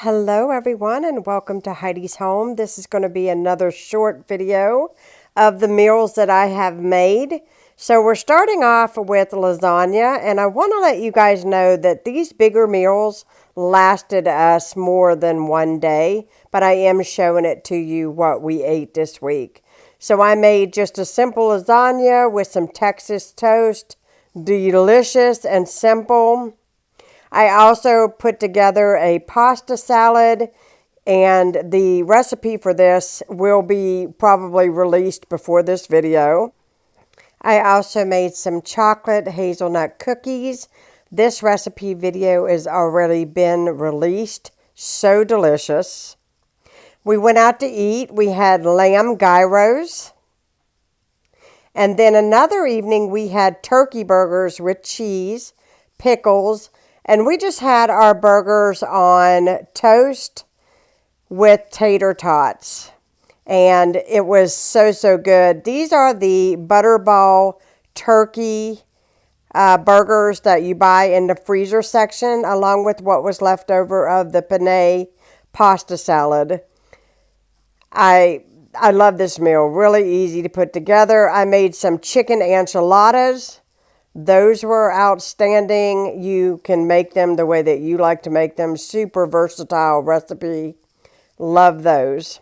Hello everyone and welcome to Heidi's Home. This is going to be another short video of the meals that I have made. So we're starting off with lasagna, and I want to let you guys know that these bigger meals lasted us more than one day, but I am showing it to you what we ate this week. So I made just a simple lasagna with some Texas toast, delicious and simple. I also put together a pasta salad, and the recipe for this will be probably released before this video. I also made some chocolate hazelnut cookies. This recipe video has already been released. So delicious. We went out to eat. We had lamb gyros. And then another evening we had turkey burgers with cheese, pickles, and we just had our burgers on toast with tater tots. And it was so good. These are the Butterball turkey burgers that you buy in the freezer section, along with what was left over of the penne pasta salad. I love this meal. Really easy to put together. I made some chicken enchiladas. Those were outstanding. You can make them the way that you like to make them. Super versatile recipe. Love those.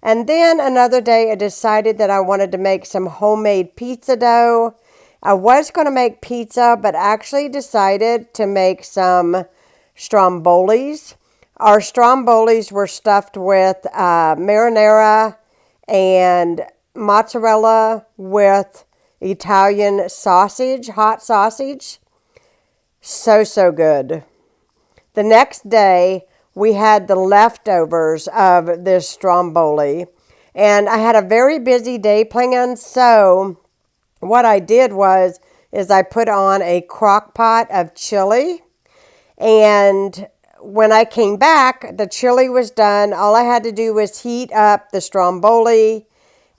And then another day I decided that I wanted to make some homemade pizza dough. I was going to make pizza, but actually decided to make some strombolis. Our strombolis were stuffed with marinara and mozzarella with Italian sausage, hot sausage. So good. The next day, we had the leftovers of this stromboli. And I had a very busy day planned, so what I did is I put on a crock pot of chili. And when I came back, the chili was done. All I had to do was heat up the stromboli,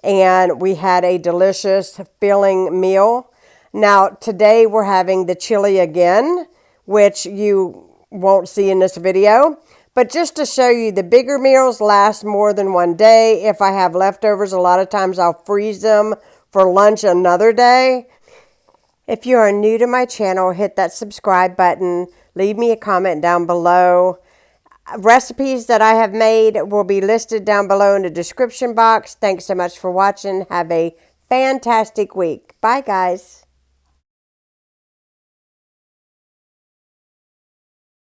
and we had a delicious filling meal. Now, today we're having the chili again, which you won't see in this video. But just to show you, the bigger meals last more than one day. If I have leftovers, a lot of times I'll freeze them for lunch another day. If you are new to my channel, hit that subscribe button. Leave me a comment down below. Recipes that I have made will be listed down below in the description box. Thanks so much for watching. Have a fantastic week. Bye, guys.